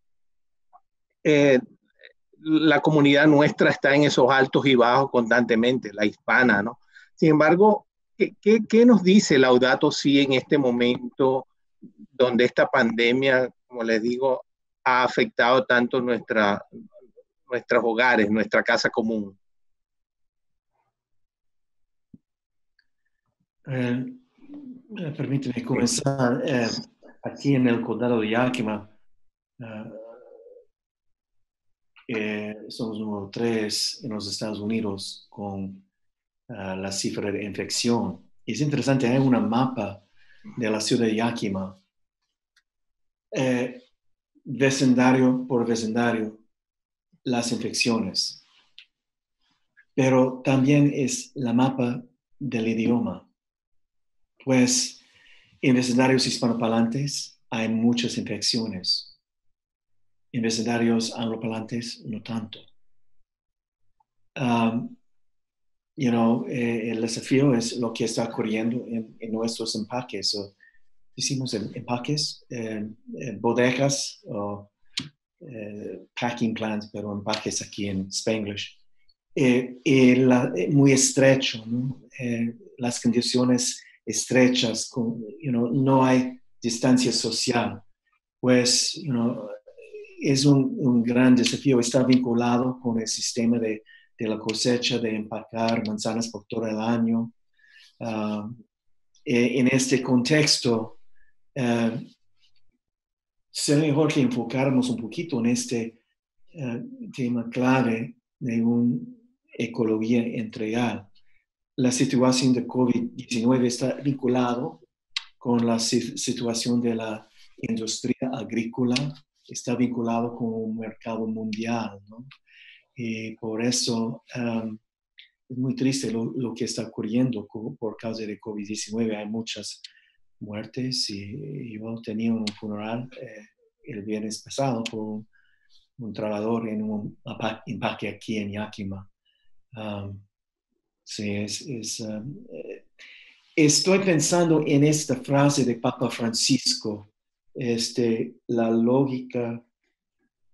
la comunidad nuestra está en esos altos y bajos constantemente, la hispana, ¿no? Sin embargo, ¿qué nos dice Laudato Si en este momento donde esta pandemia, como les digo, ha afectado tanto nuestros hogares, nuestra casa común? Permíteme comenzar. Aquí en el condado de Yakima, somos número 3 en los Estados Unidos con la cifra de infección. Y es interesante, hay una mapa de la ciudad de Yakima, vecindario por vecindario, las infecciones. Pero también es la mapa del idioma. Pues en vecindarios hispanoparlantes hay muchas infecciones. En vecindarios angloparlantes no tanto. El desafío es lo que está ocurriendo en nuestros empaques. Decimos empaques, bodegas o packing plants, pero empaques aquí en Spanglish. Muy estrecho, ¿no? Las condiciones estrechas, no hay distancia social. Pues, es un gran desafío. Está vinculado con el sistema de la cosecha, de empacar manzanas por todo el año. En este contexto, sería mejor que enfocáramos un poquito en este tema clave de una ecología integral. La situación de COVID-19 está vinculado con la situación de la industria agrícola, está vinculado con un mercado mundial, ¿no? Y por eso es muy triste lo que está ocurriendo por causa de COVID-19. Hay muchas muertes y yo tenía un funeral el viernes pasado por un trabajador en un empaque aquí en Yakima. Sí, estoy pensando en esta frase de Papa Francisco, la lógica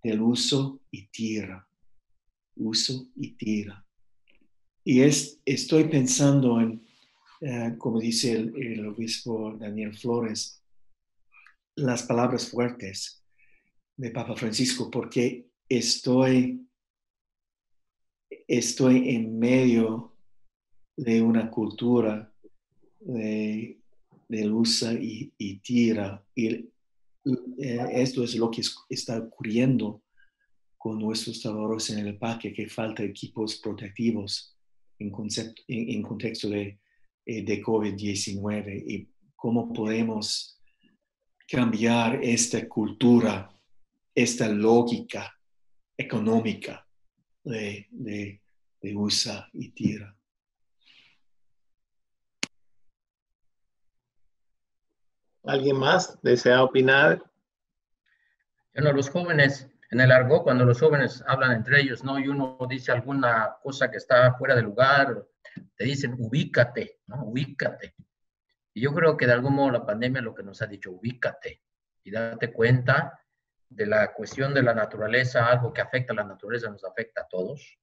del uso y tira. Uso y tira. Y estoy pensando en, como dice el obispo Daniel Flores, las palabras fuertes de Papa Francisco, porque estoy en medio de una cultura de usa y tira. Y esto es lo que está ocurriendo con nuestros trabajadores en el parque, que falta equipos protectivos en contexto de COVID-19, y cómo podemos cambiar esta cultura, esta lógica económica de usa y tira. ¿Alguien más desea opinar? Bueno, los jóvenes, en el argot, cuando los jóvenes hablan entre ellos, ¿no? Y uno dice alguna cosa que está fuera de lugar, te dicen, ubícate, ¿no? Ubícate. Y yo creo que de algún modo la pandemia lo que nos ha dicho, ubícate y date cuenta de la cuestión de la naturaleza, algo que afecta a la naturaleza nos afecta a todos.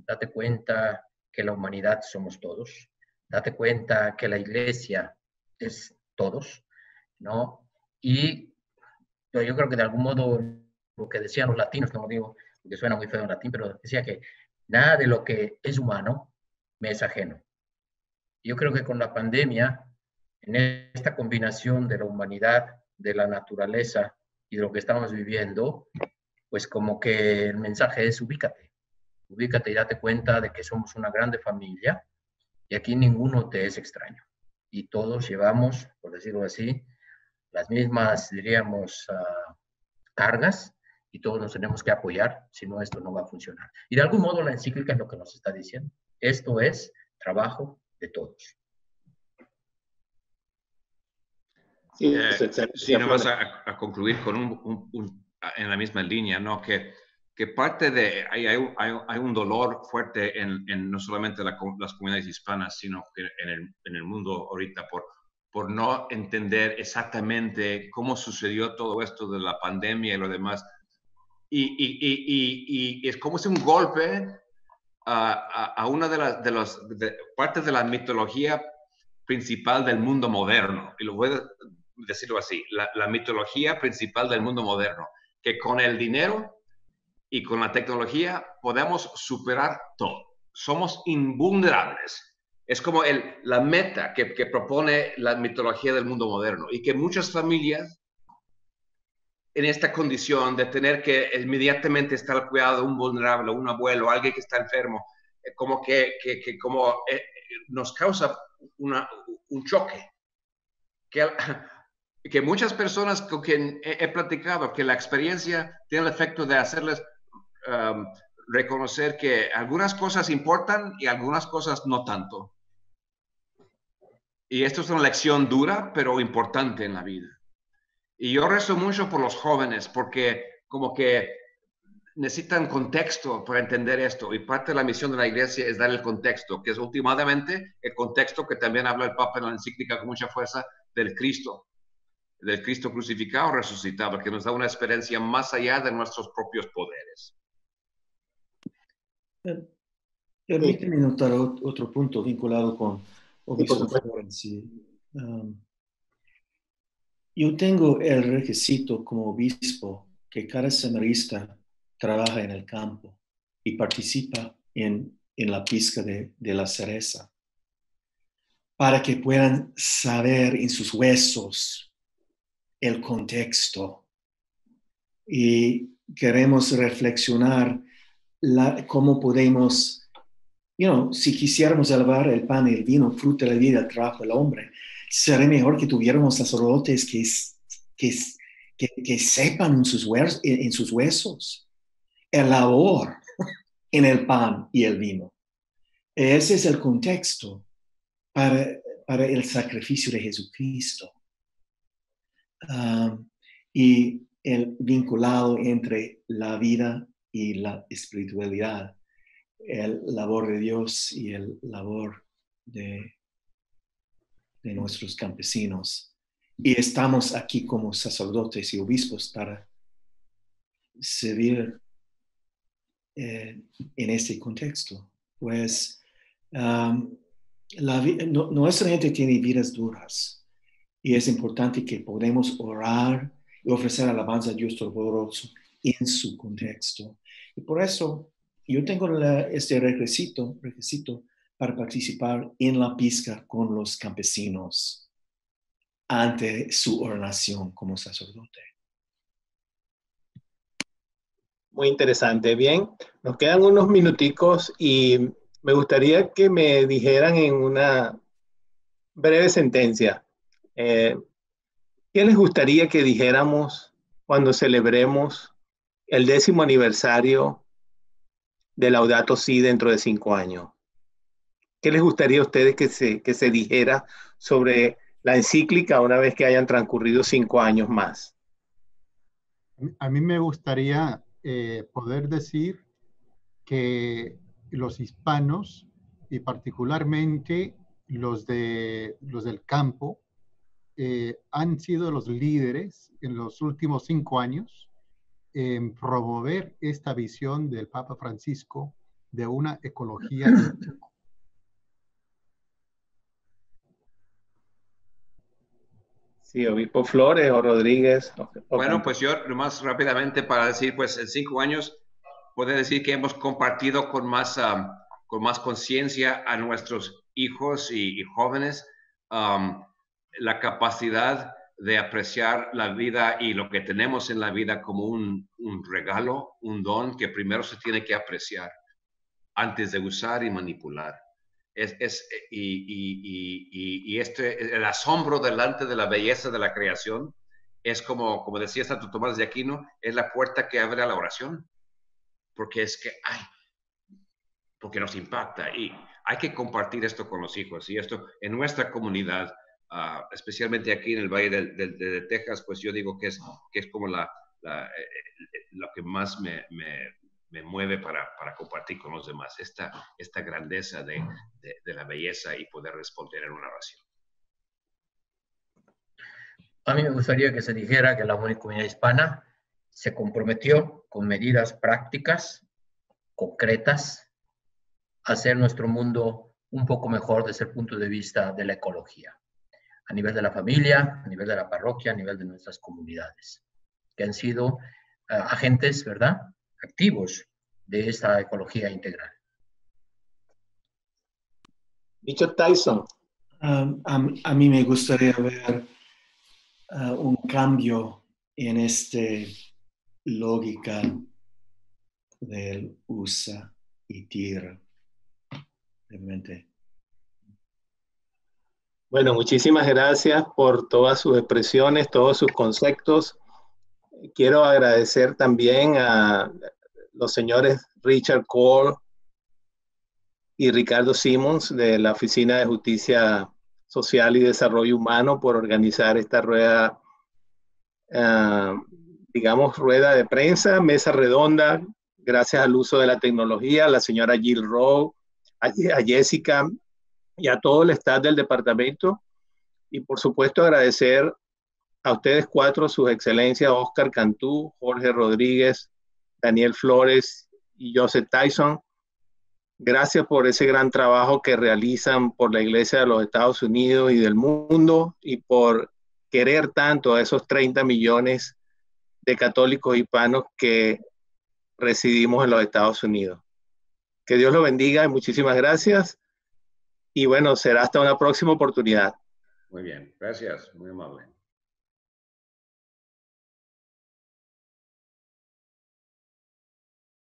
Date cuenta que la humanidad somos todos. Date cuenta que la iglesia es todos, ¿no? Y yo creo que de algún modo lo que decían los latinos, no lo digo porque suena muy feo en latín, pero decía que nada de lo que es humano me es ajeno. Yo creo que con la pandemia, en esta combinación de la humanidad, de la naturaleza y de lo que estamos viviendo, pues como que el mensaje es ubícate. Ubícate y date cuenta de que somos una grande familia y aquí ninguno te es extraño. Y todos llevamos, por decirlo así, las mismas, diríamos, cargas, y todos nos tenemos que apoyar, si no esto no va a funcionar. Y de algún modo la encíclica es lo que nos está diciendo. Esto es trabajo de todos. Sí, sí, nomás a concluir con en la misma línea, ¿no? Que parte de, hay un dolor fuerte en no solamente las comunidades hispanas, sino que en el mundo ahorita por no entender exactamente cómo sucedió todo esto de la pandemia y lo demás. Y es como si un golpe a una de las partes de la mitología principal del mundo moderno. Y lo voy a decirlo así, la mitología principal del mundo moderno, que con el dinero y con la tecnología podemos superar todo. Somos invulnerables. Es como la meta que propone la mitología del mundo moderno, y que muchas familias en esta condición de tener que inmediatamente estar al cuidado de un vulnerable, un abuelo, alguien que está enfermo, como que nos causa un choque. Que muchas personas con quien he platicado, que la experiencia tiene el efecto de hacerles reconocer que algunas cosas importan y algunas cosas no tanto. Y esto es una lección dura, pero importante en la vida. Y yo rezo mucho por los jóvenes, porque como que necesitan contexto para entender esto. Y parte de la misión de la iglesia es dar el contexto, que es últimamente el contexto que también habla el Papa en la encíclica con mucha fuerza del Cristo crucificado, resucitado, que nos da una experiencia más allá de nuestros propios poderes. Permíteme notar otro punto vinculado con Obispo Flores. Yo tengo el requisito como obispo que cada seminarista trabaja en el campo y participa en la pizca de la cereza, para que puedan saber en sus huesos el contexto. Y queremos reflexionar cómo podemos, si quisiéramos elevar el pan y el vino, fruto de la vida, el trabajo del hombre, sería mejor que tuviéramos sacerdotes que sepan en sus huesos el labor en el pan y el vino. Ese es el contexto para el sacrificio de Jesucristo. Y el vinculado entre la vida y la espiritualidad, el labor de Dios y el labor de nuestros campesinos. Y estamos aquí como sacerdotes y obispos para servir en este contexto. Pues nuestra gente tiene vidas duras, y es importante que podamos orar y ofrecer alabanza a Dios Todopoderoso en su contexto. Y por eso yo tengo este requisito para participar en la pesca con los campesinos ante su ordenación como sacerdote. Muy interesante. Bien, nos quedan unos minuticos y me gustaría que me dijeran en una breve sentencia, ¿qué les gustaría que dijéramos cuando celebremos el 10º aniversario de Laudato Si dentro de 5 años? ¿Qué les gustaría a ustedes que se dijera sobre la encíclica una vez que hayan transcurrido 5 años más? A mí me gustaría poder decir que los hispanos, y particularmente los del campo, han sido los líderes en los últimos 5 años en promover esta visión del Papa Francisco de una ecología. Sí, obispo Flores o Rodríguez. Bueno, pues yo nomás rápidamente para decir, pues en 5 años puedo decir que hemos compartido con más conciencia a nuestros hijos y jóvenes la capacidad de apreciar la vida y lo que tenemos en la vida como un regalo, un don que primero se tiene que apreciar antes de usar y manipular. Y el asombro delante de la belleza de la creación es como decía Santo Tomás de Aquino, es la puerta que abre a la oración, porque es que, porque nos impacta y hay que compartir esto con los hijos y esto en nuestra comunidad, especialmente aquí en el Valle de Texas, pues yo digo que es como lo que más me mueve para compartir con los demás, esta grandeza de la belleza y poder responder en una oración. A mí me gustaría que se dijera que la comunidad hispana se comprometió con medidas prácticas, concretas, a hacer nuestro mundo un poco mejor desde el punto de vista de la ecología, a nivel de la familia, a nivel de la parroquia, a nivel de nuestras comunidades, que han sido agentes, ¿verdad?, activos de esta ecología integral. Dicho Tyson. A mí me gustaría ver un cambio en esta lógica del usa y tira. Realmente. Bueno, muchísimas gracias por todas sus expresiones, todos sus conceptos. Quiero agradecer también a los señores Richard Cole y Ricardo Simmons de la Oficina de Justicia Social y Desarrollo Humano por organizar esta rueda, digamos, rueda de prensa, mesa redonda, gracias al uso de la tecnología, a la señora Jill Rowe, a Jessica y a todo el staff del departamento. Y por supuesto agradecer a ustedes 4 sus excelencias, Oscar Cantú, Jorge Rodríguez, Daniel Flores y Joseph Tyson. Gracias por ese gran trabajo que realizan por la Iglesia de los Estados Unidos y del mundo y por querer tanto a esos 30 millones de católicos hispanos que residimos en los Estados Unidos. Que Dios los bendiga y muchísimas gracias. Y bueno, será hasta una próxima oportunidad. Muy bien, gracias, muy amable.